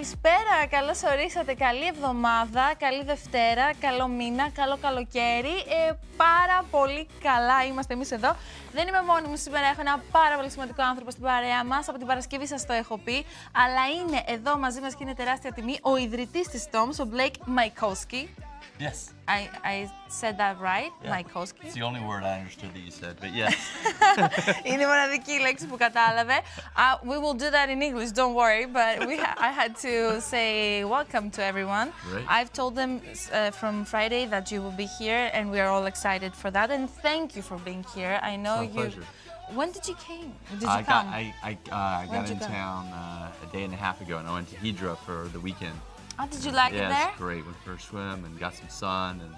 Καλησπέρα, καλώς ορίσατε. Καλή εβδομάδα, καλή Δευτέρα, καλό μήνα, καλό καλοκαίρι. Πάρα πολύ καλά είμαστε εμείς εδώ. Δεν είμαι μόνη μου σήμερα, έχω ένα πάρα πολύ σημαντικό άνθρωπο στην παρέα μας. Από την Παρασκευή σας το έχω πει. Αλλά είναι εδώ μαζί μας και είναι τεράστια τιμή ο ιδρυτής της TOMS, ο Mycoskie. Yes. I said that right, Yeah. Mycoskie. It's the only word I understood that you said, but yes. Είναι η μοναδική λέξη που κατάλαβε. We will do that in English, don't worry, but I had to say welcome to everyone. Great. I've told them from Friday that you will be here, and we are all excited for that. And thank you for being here. I know It's my pleasure. When did you came? Did you come? I got in town a day and a half ago, and I went to Hydra for the weekend. Oh, did you like it there? Yeah, it's great. Went for a swim and got some sun and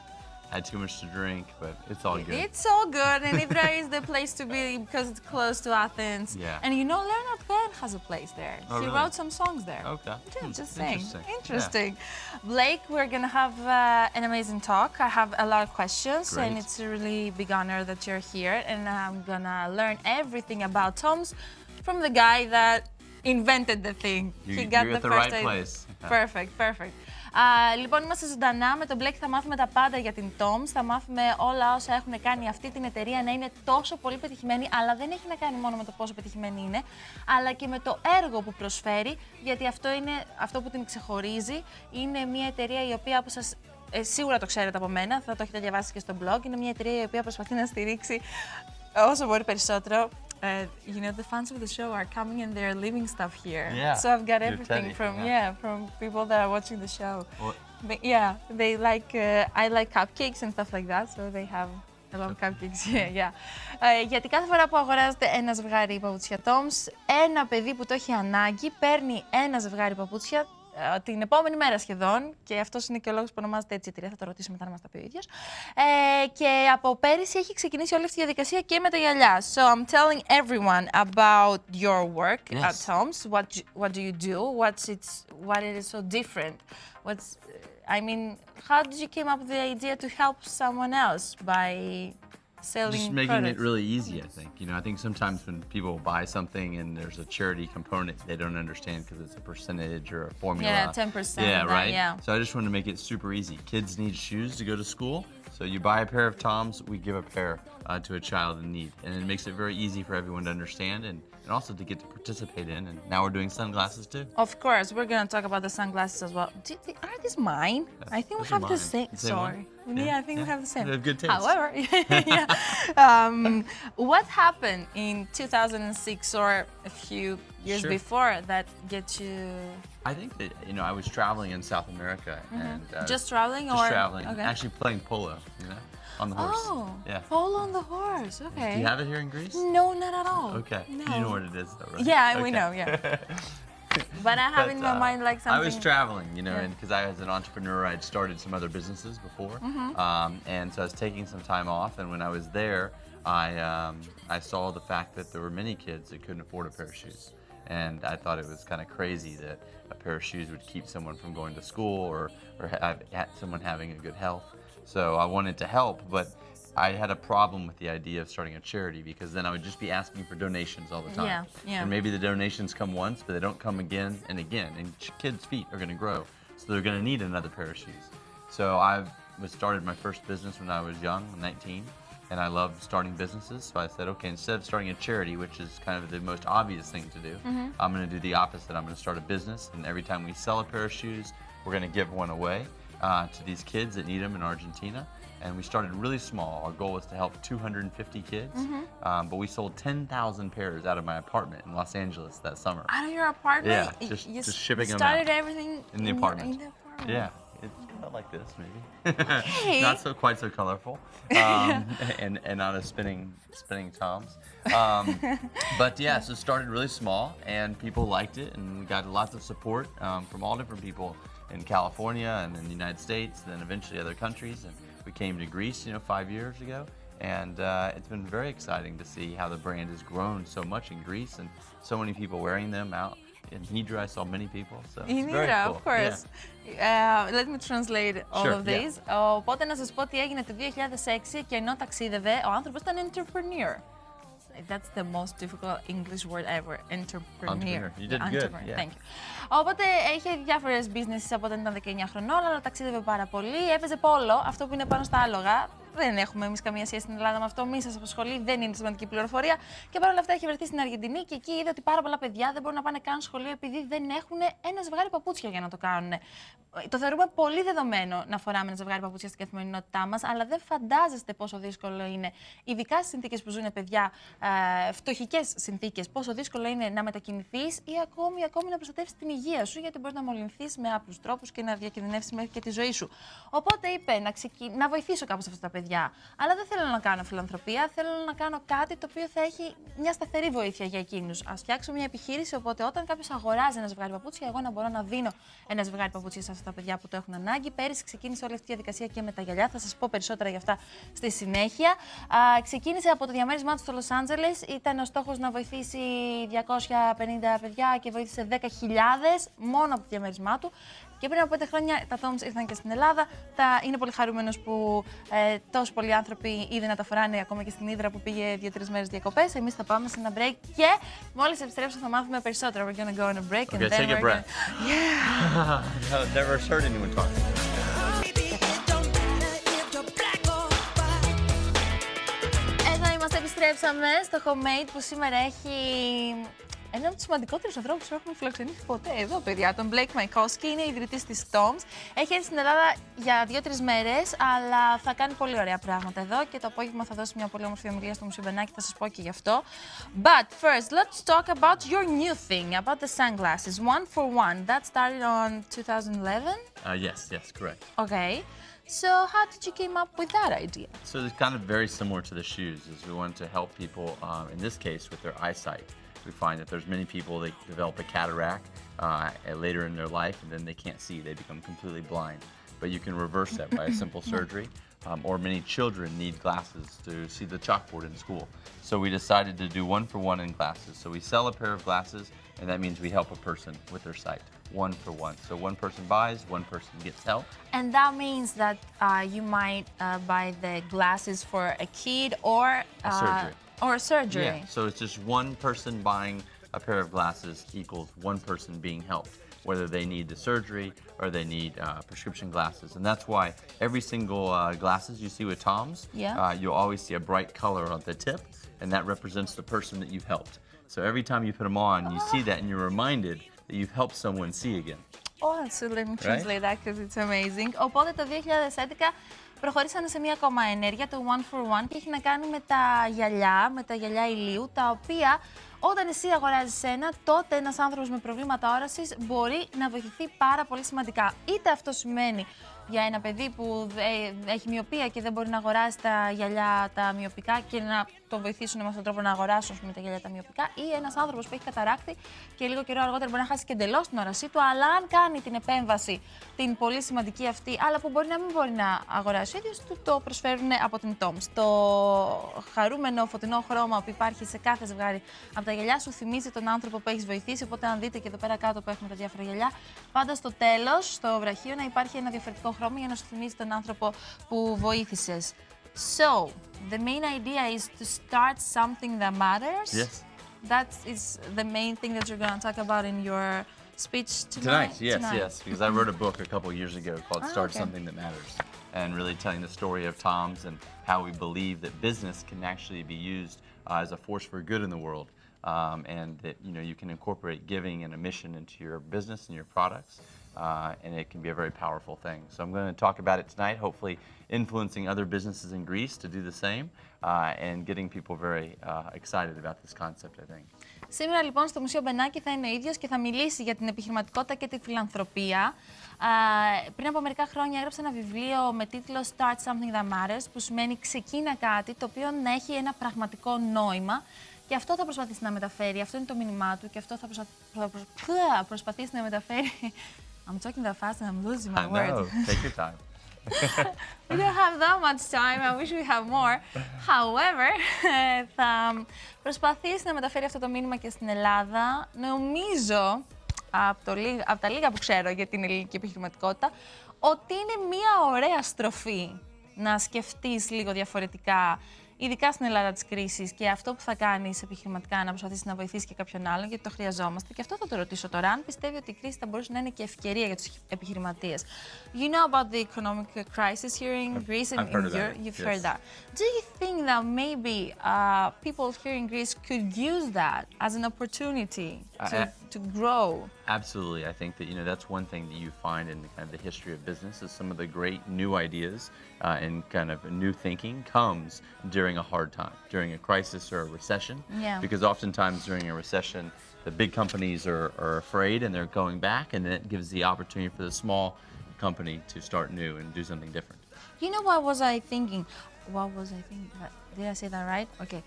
had too much to drink, but it's all good. It's all good, and Ιδρυτή is the place to be because it's close to Athens. Yeah. And you know, Leonard Cohen has a place there. Oh, He really? wrote some songs there. Okay. Yeah, just saying. Interesting. Yeah. Blake, we're gonna have an amazing talk. I have a lot of questions, Great. and it's a really big honor that you're here. And I'm gonna learn everything about TOMS from the guy that invented the thing. You're at the right place. Perfect. Λοιπόν, είμαστε ζωντανά. Με τον Blake θα μάθουμε τα πάντα για την TOMS. Θα μάθουμε όλα όσα έχουν κάνει αυτή την εταιρεία να είναι τόσο πολύ πετυχημένη, αλλά δεν έχει να κάνει μόνο με το πόσο πετυχημένη είναι, αλλά και με το έργο που προσφέρει, γιατί αυτό είναι αυτό που την ξεχωρίζει. Είναι μια εταιρεία η οποία, όπως σας σίγουρα το ξέρετε από μένα, θα το έχετε διαβάσει και στο blog, είναι μια εταιρεία η οποία προσπαθεί να στηρίξει όσο μπορεί περισσότερο. You know, the fans of the show are coming and they're leaving stuff here. Yeah. So I've got everything from people that are watching the show. Well, But yeah, they like, I like cupcakes and stuff like that, so they have a lot of cupcakes here, yeah. Γιατί κάθε φορά που αγοράζετε ένα ζευγάρι παπούτσια TOMS, ένα παιδί που το έχει ανάγκη παίρνει ένα ζευγάρι παπούτσια την επόμενη μέρα σχεδόν, και αυτός είναι και ο λόγος που ονομάζεται έτσι η εταιρεία, θα το ρωτήσω μετά να μας τα πει ο ίδιος. Και από πέρυσι έχει ξεκινήσει όλη αυτή η διαδικασία και με τα γυαλιά. So I'm telling everyone about your work at TOMS. What do you do? What it is so different? I mean, how did you came up with the idea to help someone else by selling just making products? it really easy, I think. You know, I think sometimes when people buy something and there's a charity component, they don't understand because it's a percentage or a formula. Yeah, 10%. Yeah, right? Yeah. So I just wanted to make it super easy. Kids need shoes to go to school. So you buy a pair of TOMS, we give a pair to a child in need. And it makes it very easy for everyone to understand and also to get to participate in. And now we're doing sunglasses too. Of course, we're going to talk about the sunglasses as well. Are these mine? I think we have the same. Sorry. Yeah, I think we have the same. They have good taste. However, what happened in 2006 or a few years before that get you? I think that, you know, I was traveling in South America and Just traveling just or? traveling, Okay. actually playing polo, you know, on the horse. Oh, yeah. polo on the horse. Okay. Do you have it here in Greece? No, not at all. Okay. No. You know what it is, though, right? Yeah, okay. we know. Yeah. But I have in my mind like something. I was traveling, you know, and because I was an entrepreneur, I'd started some other businesses before, and so I was taking some time off. And when I was there, I saw the fact that there were many kids that couldn't afford a pair of shoes, and I thought it was kind of crazy that a pair of shoes would keep someone from going to school or someone having a good health. So I wanted to help, but I had a problem with the idea of starting a charity because then I would just be asking for donations all the time. Yeah. And maybe the donations come once, but they don't come again and again. And kids' feet are going to grow, so they're going to need another pair of shoes. So I started my first business when I was young, 19, and I loved starting businesses. So I said, okay, instead of starting a charity, which is kind of the most obvious thing to do, I'm going to do the opposite. I'm going to start a business, and every time we sell a pair of shoes, we're going to give one away to these kids that need them in Argentina. And we started really small. Our goal was to help 250 kids, but we sold 10,000 pairs out of my apartment in Los Angeles that summer. Out of your apartment? Yeah, just shipping them out. Started everything in the apartment. In the apartment. Yeah, it's kind of like this, maybe. Okay. Not quite so colorful, and not as spinning TOMS. But yeah, so it started really small, and people liked it, and we got lots of support from all different people in California and in the United States, and then eventually other countries. And we came to Greece, you know, 5 years ago, and it's been very exciting to see how the brand has grown so much in Greece, and so many people wearing them out. In Hydra, I saw many people, so it's very cool. Of course. Let me translate all of these. Οπότε να σας πω τι έγινε το 2006, και ενώ ταξίδευε, ο άνθρωπος ήταν entrepreneur. That's the most difficult English word ever. Entrepreneur. You did good. Yeah. Thank you. Οπότε είχε διάφορες businesses από όταν ήταν 19 χρονών, αλλά ταξίδευε πάρα πολύ. Έπαιζε πόλο, αυτό που είναι πάνω στα άλογα. Δεν έχουμε εμείς καμία σχέση στην Ελλάδα με αυτό, μη σας απασχολεί, δεν είναι σημαντική πληροφορία. Και παρόλα αυτά έχει βρεθεί στην Αργεντινή και εκεί είδε ότι πάρα πολλά παιδιά δεν μπορούν να πάνε καν σχολείο επειδή δεν έχουν ένα ζευγάρι παπούτσια για να το κάνουν. Το θεωρούμε πολύ δεδομένο να φοράμε ένα ζευγάρι παπούτσια στην καθημερινότητά μας, αλλά δεν φαντάζεστε πόσο δύσκολο είναι, ειδικά στις συνθήκες που ζουν παιδιά, φτωχικές συνθήκες, πόσο δύσκολο είναι να μετακινηθείς ή ακόμη να προστατεύσεις την υγεία σου, γιατί μπορεί να μολυνθείς με άπλους τρόπους και να διακινδυνεύσεις μέχρι και τη ζωή σου. Οπότε είπε να βοηθήσω κάπως αυτά τα παιδιά. Αλλά δεν θέλω να κάνω φιλανθρωπία, θέλω να κάνω κάτι το οποίο θα έχει μια σταθερή βοήθεια για εκείνους. Ας φτιάξω μια επιχείρηση, οπότε όταν κάποιος αγοράζει ένα ζευγάρι παπούτσια, εγώ να μπορώ να δίνω ένα ζευγάρι παπούτσια σε αυτά τα παιδιά που το έχουν ανάγκη. Πέρυσι ξεκίνησε όλη αυτή η διαδικασία και με τα γυαλιά. Θα σας πω περισσότερα για αυτά στη συνέχεια. Ξεκίνησε από το διαμέρισμά του στο Λος Άντζελες. Ήταν ο στόχος να βοηθήσει 250 παιδιά και βοήθησε 10.000 μόνο από το διαμέρισμά του. Και πριν από 5 χρόνια τα TOMS ήρθαν και στην Ελλάδα. Είναι πολύ χαρούμενος που τόσοι πολλοί άνθρωποι είδε να τα φοράνε ακόμα και στην Ίδρα που πήγε 2-3 μέρες διακοπές. Εμείς θα πάμε σε ένα break και μόλις επιστρέψουμε θα μάθουμε περισσότερα. We're gonna go on a break and then take a breath. Yeah. I've never heard anyone talk. Εδώ είμαστε, επιστρέψαμε στο Homemade που σήμερα έχει έναν από τους σημαντικότερους ανθρώπους που έχουμε φιλοξενήσει ποτέ εδώ, παιδιά. Τον Mycoskie, είναι ιδρυτής της TOMS. Έχει έρθει στην Ελλάδα για 2-3 μέρες, αλλά θα κάνει πολύ ωραία πράγματα εδώ και το απόγευμα θα δώσει μια πολύ όμορφη ομιλία στο Μουσείο Μπενάκη, θα σας πω και γι' αυτό. But first, let's talk about your new thing, about the sunglasses, 1-for-1. That started on 2011? Yes, correct. Okay. So how did you came up with that idea? So it's kind of very similar to the shoes, is we wanted to help people, in this case, with their eyesight. We find that there's many people that develop a cataract later in their life, and then they can't see, they become completely blind. But you can reverse that by a simple surgery, or many children need glasses to see the chalkboard in school. So we decided to do 1-for-1 in glasses. So we sell a pair of glasses, and that means we help a person with their sight. 1-for-1. So one person buys, one person gets help. And that means that you might buy the glasses for a kid or A surgery. Or a surgery. Yeah, so it's just one person buying a pair of glasses equals one person being helped, whether they need the surgery or they need prescription glasses. And that's why every single glasses you see with TOMS, you'll always see a bright color on the tip, and that represents the person that you've helped. So every time you put them on, you see that and you're reminded that you've helped someone see again. Oh, so let me translate that because it's amazing. Οπότε το 2011 προχωρήσανε σε μία ακόμα ενέργεια, το 1-for-1, και έχει να κάνει με τα γυαλιά ηλίου, τα οποία όταν εσύ αγοράζεις ένα, τότε ένας άνθρωπος με προβλήματα όρασης μπορεί να βοηθηθεί πάρα πολύ σημαντικά. Είτε αυτό σημαίνει για ένα παιδί που έχει μοιοπία και δεν μπορεί να αγοράσει τα γυαλιά τα μοιοπικά και να το βοηθήσουν με αυτόν τον τρόπο να αγοράσουν τα γυαλιά τα μοιοπικά, ή ένας άνθρωπος που έχει καταράκτη και λίγο καιρό αργότερα μπορεί να χάσει και εντελώς την όρασή του, αλλά αν κάνει την επέμβαση την πολύ σημαντική αυτή, αλλά που μπορεί να μην μπορεί να αγοράσει ο ίδιος, του το προσφέρουν από την TOMS. Το χαρούμενο φωτεινό χρώμα που υπάρχει σε κάθε ζευγάρι από τα γυαλιά σου θυμίζει τον άνθρωπο που έχεις βοηθήσει. Οπότε, αν δείτε και εδώ πέρα κάτω που έχουμε τα διάφορα γυαλιά, πάντα στο τέλος, στο βραχείο, να υπάρχει ένα διαφορετικό χρώμα για να σου θυμίζει τον άνθρωπο που βοήθησες. So, the main idea is to start something that matters. Yes. That is the main thing that you're going to talk about in your speech tonight. Yes. Because I wrote a book a couple years ago called Start Something That Matters, and really telling the story of TOMS and how we believe that business can actually be used as a force for good in the world, and that you can incorporate giving and a mission into your business and your products. And it can be a very powerful thing. So I'm going to talk about it tonight, hopefully influencing other businesses in Greece to do the same, and getting people very excited about this concept, I think. Σήμερα λοιπόν στο Μουσείο Μπενάκη θα είναι ο ίδιος και θα μιλήσει για την επιχειρηματικότητα και τη φιλανθρωπία. Πριν από μερικά χρόνια έγραψε ένα βιβλίο με τίτλο Start Something That Matters, που σημαίνει ξεκίνα κάτι το οποίο να έχει ένα πραγματικό νόημα. Και αυτό θα προσπαθήσει να μεταφέρει, αυτό είναι το μήνυμά του και αυτό θα προσπαθήσει να μεταφέρει. I'm talking that fast and I'm losing my words. I know. Take your time. We don't have that much time. I wish we have more. However, θα προσπαθήσει να μεταφέρει αυτό το μήνυμα και στην Ελλάδα. Νομίζω, από τα λίγα που ξέρω για την ελληνική επιχειρηματικότητα, ότι είναι μια ωραία στροφή να σκεφτείς λίγο διαφορετικά ειδικά στην Ελλάδα της κρίσης, και αυτό που θα κάνεις επιχειρηματικά, να προσπαθήσεις να βοηθήσεις και κάποιον άλλον, γιατί το χρειαζόμαστε. Και αυτό θα το ρωτήσω τώρα, αν πιστεύει ότι η κρίση θα μπορούσε να είναι και ευκαιρία για τους επιχειρηματίες. You know about the economic crisis here in Greece and in Europe. You've heard that. Do you think that maybe people here in Greece could use that as an opportunity to grow? Absolutely. I think that, you know, that's one thing that you find in kind of the history of business is some of the great new ideas and kind of new thinking comes during a hard time, during a crisis or a recession. Yeah. Because oftentimes during a recession, the big companies are afraid and they're going back, and then it gives the opportunity for the small company to start new and do something different. You know, what was I thinking? What was I thinking? Did I say that right? Okay.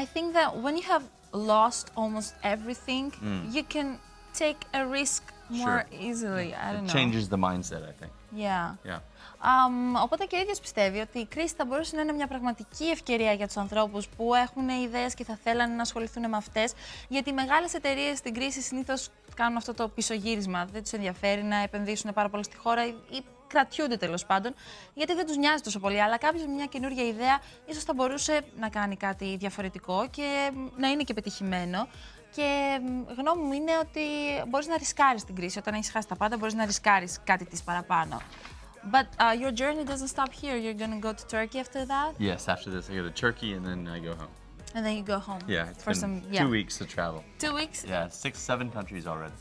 I think that when you have lost almost everything, you can take a risk more easily. I don't know. It changes the mindset, I think. Yeah. Yeah. Οπότε και ο ίδιος πιστεύει ότι η κρίση θα μπορούσε να είναι μια πραγματική ευκαιρία για τους ανθρώπους που έχουν ιδέες και θα θέλανε να ασχοληθούν με αυτές. Γιατί οι μεγάλες εταιρείες στην κρίση συνήθως κάνουν αυτό το πισωγύρισμα. Δεν τους ενδιαφέρει να επενδύσουν πάρα πολύ στη χώρα ή κρατιούνται τέλος πάντων, γιατί δεν τους νοιάζει τόσο πολύ. Αλλά κάποιος με μια καινούργια ιδέα ίσως θα μπορούσε να κάνει κάτι διαφορετικό και να είναι και πετυχημένο. Και γνώμη μου είναι ότι μπορείς να ρισκάρεις την κρίση. Όταν έχεις χάσει τα πάντα, μπορείς να ρισκάρεις κάτι της παραπάνω. But your journey doesn't stop here. You're going to go to Turkey after that? Yes, after this I go to Turkey and then I go home. And then you go home? Yeah, it's for been some, 2 weeks to travel. 2 weeks? Yeah, 6-7 countries already.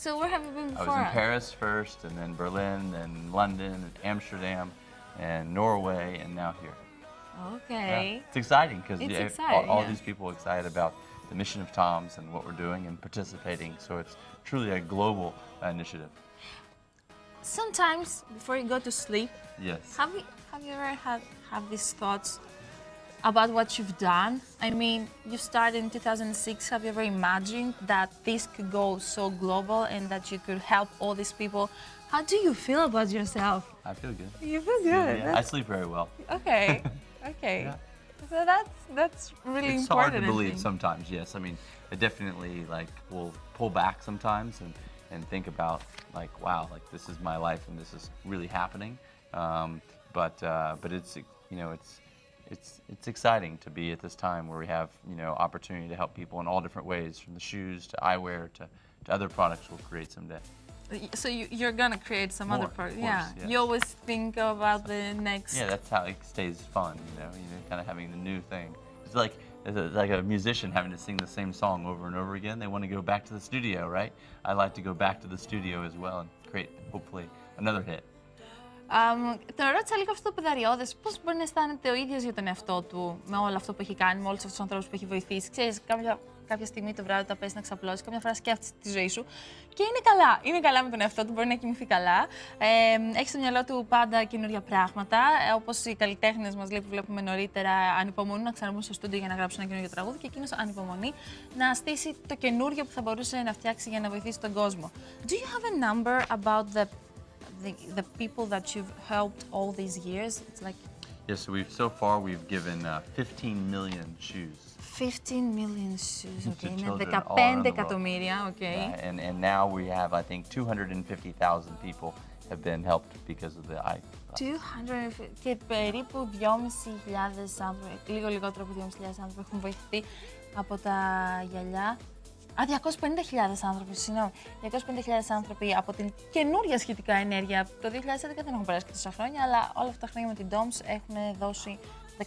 So where have you been before? I was in Paris first, and then Berlin, and London, and Amsterdam, and Norway, and now here. Okay. Yeah. It's exciting because all yeah. these people are excited about the mission of TOMS and what we're doing and participating. So it's truly a global initiative. Sometimes before you go to sleep, yes. Have you ever have these thoughts about what you've done? I mean, you started in 2006. Have you ever imagined that this could go so global and that you could help all these people? How do you feel about yourself? I feel good. You feel good? Yeah, I sleep very well. Okay, okay. Yeah. So that's really it's important. It's hard to believe sometimes, yes. I mean, I definitely will pull back sometimes and think about like, wow, like this is my life and this is really happening. But it's, you know, it's exciting to be at this time where we have, you know, opportunity to help people in all different ways, from the shoes to eyewear to other products we'll create someday. So you're gonna create some other products, yeah. You always think about the next. Yeah, that's how it stays fun, you know, kind of having the new thing. It's like a musician having to sing the same song over and over again. They want to go back to the studio, right? I like to go back to the studio as well and create, hopefully, another hit. Τον ρώτησα λίγο αυτό το παιδαριώδες, πώς μπορεί να αισθάνεται ο ίδιος για τον εαυτό του με όλο αυτό που έχει κάνει, με όλους αυτούς τους ανθρώπους που έχει βοηθήσει. Ξέρεις, κάποια στιγμή το βράδυ, όταν πες να ξαπλώσεις, κάποια φορά σκέφτεσαι τη ζωή σου και είναι καλά. Είναι καλά με τον εαυτό του, μπορεί να κοιμηθεί καλά. Έχει στο μυαλό του πάντα καινούργια πράγματα. Όπως οι καλλιτέχνες μας που βλέπουμε νωρίτερα, ανυπομονούν να ξαναμπούν στο στούντιο για να γράψουν ένα καινούργιο τραγούδι, και εκείνος ανυπομονεί να στήσει το καινούργιο που θα μπορούσε να φτιάξει για να βοηθήσει τον κόσμο. Do you have a number about the people that you've helped all these years? It's like... Yes, so far we've given 15 million shoes. 15 million shoes, okay. Είναι 15 εκατομμύρια, okay. Yeah, and now we have, I think, 250,000 people have been helped because of the iPhone. 250, και περίπου 2.500 άνθρωποι, λίγο λιγότερο από 2.500 άνθρωποι έχουν βοηθηθεί από τα γυαλιά. 250.000 άνθρωποι, συγγνώμη. 250.000 άνθρωποι από την καινούρια σχετικά ενέργεια. Το 2011 δεν έχουν περάσει και τόσα χρόνια, αλλά όλα αυτά τα χρόνια με την TOMS έχουν δώσει 15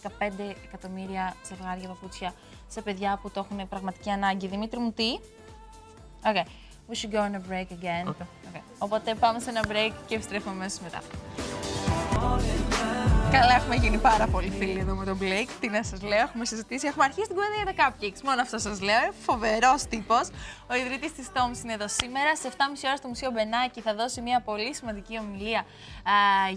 εκατομμύρια ζευγάρια παπούτσια σε παιδιά που το έχουν πραγματική ανάγκη. Δημήτρη μου, τι? Okay, we should go on a break again. Okay. Οπότε πάμε σε ένα break και επιστρέφουμε αμέσως μετά. Καλά, έχουμε γίνει πάρα πολύ φίλοι εδώ με τον Blake. Τι να σας λέω, έχουμε συζητήσει. Έχουμε αρχίσει την κουβέντα για τα cupcakes. Μόνο αυτό σας λέω. Φοβερός τύπος. Ο ιδρυτής της TOMS είναι εδώ σήμερα. Σε 7.30 ώρα στο Μουσείο Μπενάκη θα δώσει μια πολύ σημαντική ομιλία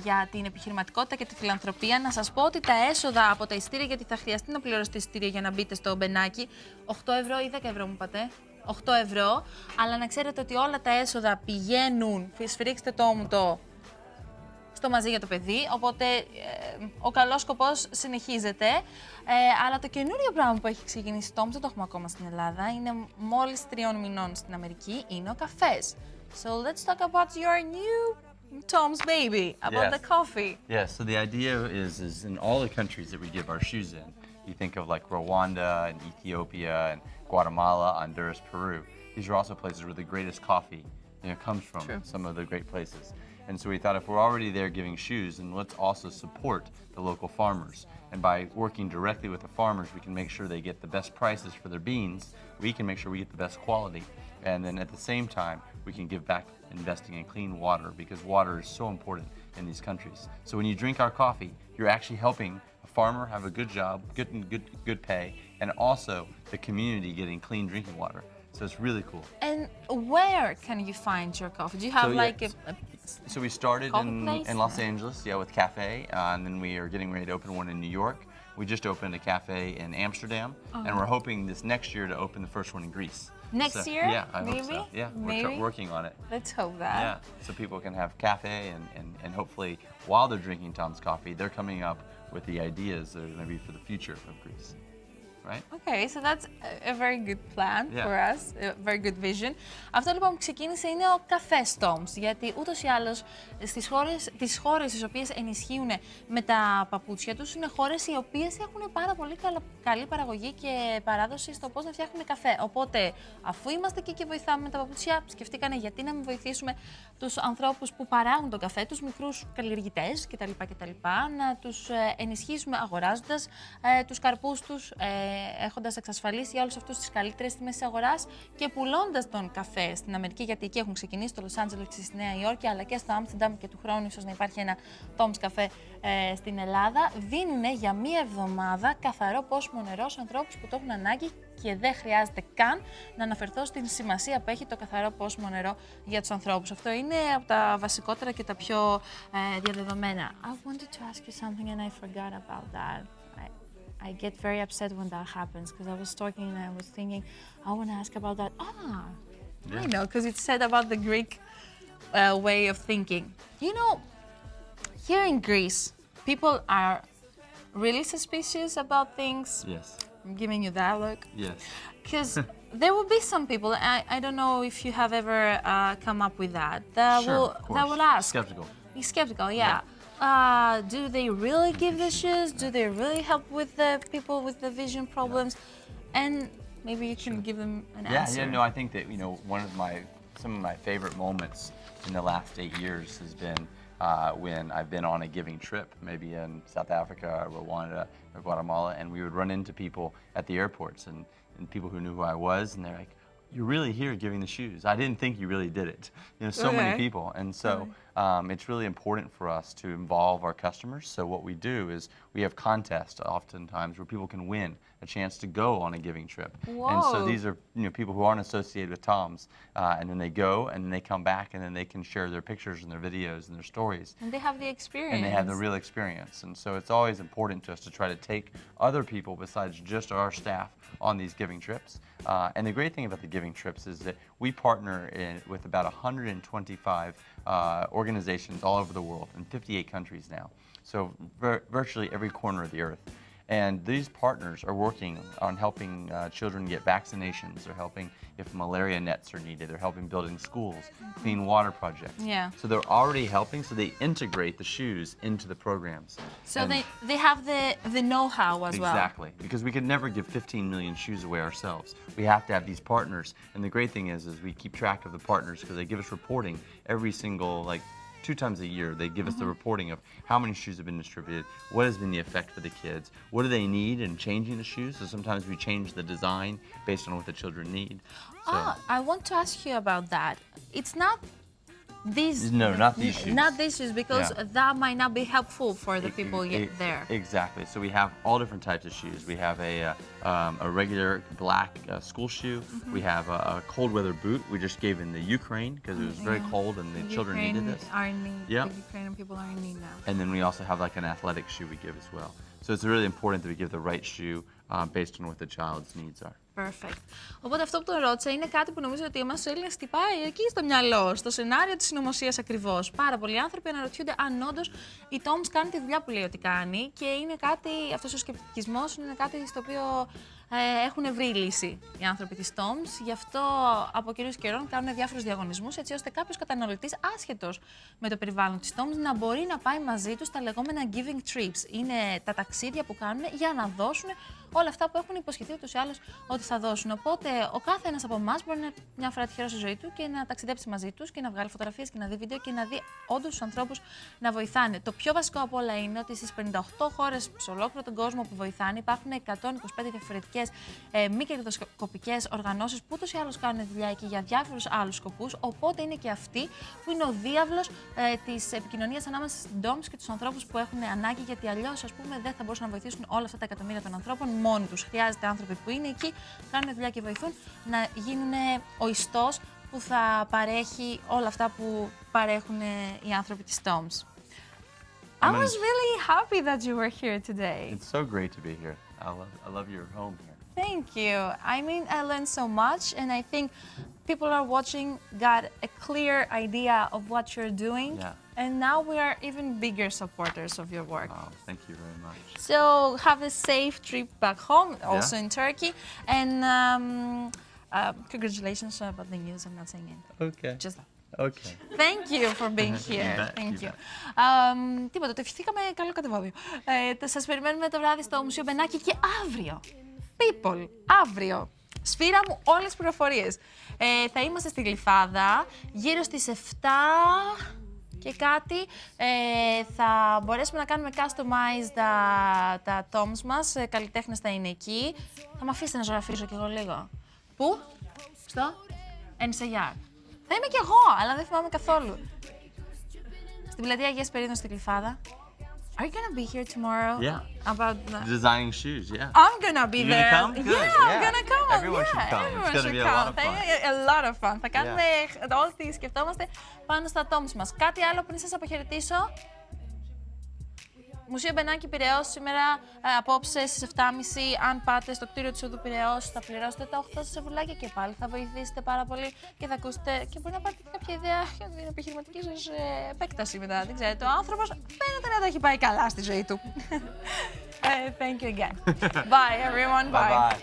για την επιχειρηματικότητα και τη φιλανθρωπία. Να σας πω ότι τα έσοδα από τα εισιτήρια, γιατί θα χρειαστεί να πληρώσετε εισιτήρια για να μπείτε στο Μπενάκη, 8 ευρώ ή 10 ευρώ μου είπατε. 8 ευρώ. Αλλά να ξέρετε ότι όλα τα έσοδα πηγαίνουν. Σφυρίξτε το μου το. Στο μαζί για το παιδί, οπότε ο καλός σκοπός συνεχίζεται. Αλλά το καινούριο πράγμα που έχει ξεκινήσει TOMS, δεν το έχουμε ακόμα στην Ελλάδα, είναι μόλις 3 μηνών στην Αμερική, είναι ο καφές. So let's talk about your new Tom's baby, about the coffee. Yeah, so the idea is in all the countries that we give our shoes in, you think of like Rwanda and Ethiopia and Guatemala, Honduras, Peru. These are also places where the greatest coffee comes from, some of the great places. And so we thought if we're already there giving shoes, then let's also support the local farmers. And by working directly with the farmers, we can make sure they get the best prices for their beans. We can make sure we get the best quality. And then at the same time, we can give back investing in clean water, because water is so important in these countries. So when you drink our coffee, you're actually helping a farmer have a good job, good pay, and also the community getting clean drinking water. So it's really cool. And where can you find your coffee? Do you have So we started in Los place? Angeles, with Cafe, and then we are getting ready to open one in New York. We just opened a cafe in Amsterdam, and we're hoping this next year to open the first one in Greece. Next year? Yeah, I hope so. Yeah, we're working on it. Let's hope that. Yeah, so people can have cafe, and hopefully while they're drinking Tom's coffee, they're coming up with the ideas that are going to be for the future of Greece. Right? Okay, so that's a very good plan for us, a very good vision. Αυτό λοιπόν που ξεκίνησε είναι ο καφές TOMS, γιατί ούτως ή άλλως τις χώρες τις οποίες ενισχύουν με τα παπούτσια τους είναι χώρες οι οποίες έχουν πάρα πολύ καλή παραγωγή και παράδοση στο πώς να φτιάχνουν καφέ. Οπότε, αφού είμαστε εκεί και βοηθάμε με τα παπούτσια, σκεφτήκανε γιατί να μην βοηθήσουμε τους ανθρώπους που παράγουν τον καφέ, τους μικρούς καλλιεργητές κτλ. Να τους ενισχύσουμε αγοράζοντας τους καρπούς τους, έχοντας εξασφαλίσει όλους αυτούς τις καλύτερες τιμές της αγοράς και πουλώντας τον καφέ στην Αμερική, γιατί εκεί έχουν ξεκινήσει, στο Λος Άντζελες και στη Νέα Υόρκη, αλλά και στο Άμστερνταμ και του χρόνου ίσως να υπάρχει ένα TOMS καφέ στην Ελλάδα, δίνουν για μία εβδομάδα καθαρό πόσιμο νερό σε ανθρώπους που το έχουν ανάγκη και δεν χρειάζεται καν να αναφερθώ στην σημασία που έχει το καθαρό πόσιμο νερό για τους ανθρώπους. Αυτό είναι από τα βασικότερα και τα πιο διαδεδομένα. I wanted to ask you something and I forgot about that. I get very upset when that happens because I was talking and I was thinking, I want to ask about that. I know, because it said about the Greek way of thinking. You know, here in Greece, people are really suspicious about things. Yes. I'm giving you that look. Yes. Because there will be some people, I don't know if you have ever come up with that, that will ask. Skeptical. Be skeptical, yeah. Do they really give the shoes? Do they really help with the people with the vision problems? And maybe you can give them an answer. Yeah, no, I think that, some of my favorite moments in the last 8 years has been when I've been on a giving trip, maybe in South Africa, or Rwanda, or Guatemala, and we would run into people at the airports and people who knew who I was, and they're like, you're really here giving the shoes. I didn't think you really did it. So many people. And so it's really important for us to involve our customers. So what we do is we have contests oftentimes where people can win a chance to go on a giving trip. Whoa. And so these are people who aren't associated with TOMS, and then they go and then they come back and then they can share their pictures and their videos and their stories. And they have the experience. And they have the real experience. And so it's always important to us to try to take other people besides just our staff on these giving trips. And the great thing about the giving trips is that we partner with about 125 organizations all over the world in 58 countries now. So virtually every corner of the earth. And these partners are working on helping children get vaccinations. They're helping if malaria nets are needed. They're helping building schools, clean water projects. Yeah. So they're already helping, so they integrate the shoes into the programs. So they have the know-how as well. Exactly, because we could never give 15 million shoes away ourselves. We have to have these partners. And the great thing is we keep track of the partners because they give us reporting every single, 2 times a year. They give us the reporting of how many shoes have been distributed, what has been the effect for the kids, what do they need in changing the shoes. So sometimes we change the design based on what the children need. I want to ask you about that. It's not these. No, not these shoes. Not these shoes, because that might not be helpful for the people there. Exactly. So we have all different types of shoes. We have a regular black school shoe. We have a cold weather boot. We just gave in the Ukraine because it was very cold and the children needed this. Are in need. Yeah. The Ukrainian people are in need now. And then we also have an athletic shoe we give as well. So it's really important that we give the right shoe based on what the child's needs are. Perfect. Οπότε αυτό που τον ρώτησα είναι κάτι που νομίζω ότι εμάς τους Έλληνες χτυπάει εκεί στο μυαλό, στο σενάριο της συνωμοσίας ακριβώς. Πάρα πολλοί άνθρωποι αναρωτιούνται αν όντως η TOMS κάνει τη δουλειά που λέει ότι κάνει και είναι κάτι, αυτός ο σκεπτικισμός είναι κάτι στο οποίο έχουν βρει λύση οι άνθρωποι της TOMS. Γι' αυτό από καιρούς καιρών κάνουν διάφορους διαγωνισμούς, έτσι ώστε κάποιος καταναλωτής άσχετος με το περιβάλλον της TOMS να μπορεί να πάει μαζί τους στα λεγόμενα giving trips. Είναι τα ταξίδια που κάνουν για να δώσουν όλα αυτά που έχουν υποσχεθεί ούτως ή άλλως ότι θα δώσουν. Οπότε ο κάθε ένας από εμάς μπορεί να μια φορά τυχερός στη ζωή του και να ταξιδέψει μαζί τους και να βγάλει φωτογραφίες και να δει βίντεο και να δει όντως τους ανθρώπους να βοηθάνε. Το πιο βασικό από όλα είναι ότι στις 58 χώρες σε ολόκληρο τον κόσμο που βοηθάνε υπάρχουν 125 διαφορετικές μη κερδοσκοπικές οργανώσεις που ούτως ή άλλως κάνουν δουλειά εκεί για διάφορους άλλους σκοπούς. Οπότε είναι και αυτή που είναι ο διάβλος της επικοινωνίας ανάμεσα στην TOMS και τους ανθρώπους που έχουν ανάγκη, γιατί αλλιώς, ας πούμε, δεν θα μπορούσαν να βοηθήσουν όλα αυτά τα εκατομμύρια των ανθρώπων μόνοι τους. Χρειάζεται άνθρωποι που είναι εκεί, κάνουν δουλειά και βοηθούν να γίνουν ο ιστός που θα παρέχει όλα αυτά που παρέχουν οι άνθρωποι της TOMS. I was really happy that you were here today. It's so great to be here. I love your home here. Thank you. I mean, I learned so much, and I think people are watching got a clear idea of what you're doing. Yeah. And now we are even bigger supporters of your work. Oh, thank you very much. So have a safe trip back home, also in Turkey, and congratulations about the news. I'm not saying it. Okay. Just that. Okay. Thank you for being here. You bet, Thank you you. Τίποτα, το ευχηθήκαμε καλό κατεβόδιο. Σας περιμένουμε το βράδυ στο Μουσείο Μπενάκη και αύριο. People, αύριο. Σφύρα μου όλες τις πληροφορίες. Θα είμαστε στη Γλυφάδα γύρω στις 7 και κάτι. Θα μπορέσουμε να κάνουμε customize τα TOMS μας. Καλλιτέχνες θα είναι εκεί. Θα με αφήσετε να ζωγραφίζω κι εγώ λίγο. Πού? Στο NCR. Θα είμαι κι εγώ, αλλά δεν θυμάμαι καθόλου. Στην πλατεία Αγίας Περίδων στη Γλυφάδα. Are you gonna be here tomorrow? Yeah. About the... Designing shoes, yeah. I'm gonna be there. Come? Good. Yeah, I'm gonna come. Everyone should come. Everyone It's gonna be a lot of Θα fun. είναι a lot of fun. Θα κάνουμε ό,τι σκεφτόμαστε πάνω στα TOMS μας. Κάτι άλλο πριν σας αποχαιρετήσω. Μουσείο Μπενάκη Πειραιώς σήμερα απόψε στις 7.30. Αν πάτε στο κτίριο του Οδού Πειραιώς, θα πληρώσετε τα 8 σας ευρουλάκια και πάλι θα βοηθήσετε πάρα πολύ και θα ακούσετε και μπορεί να πάρετε και κάποια ιδέα για την επιχειρηματική σας επέκταση μετά. Δεν ξέρετε, ο άνθρωπος φαίνεται να τα έχει πάει καλά στη ζωή του. Thank you again. Bye everyone. Bye.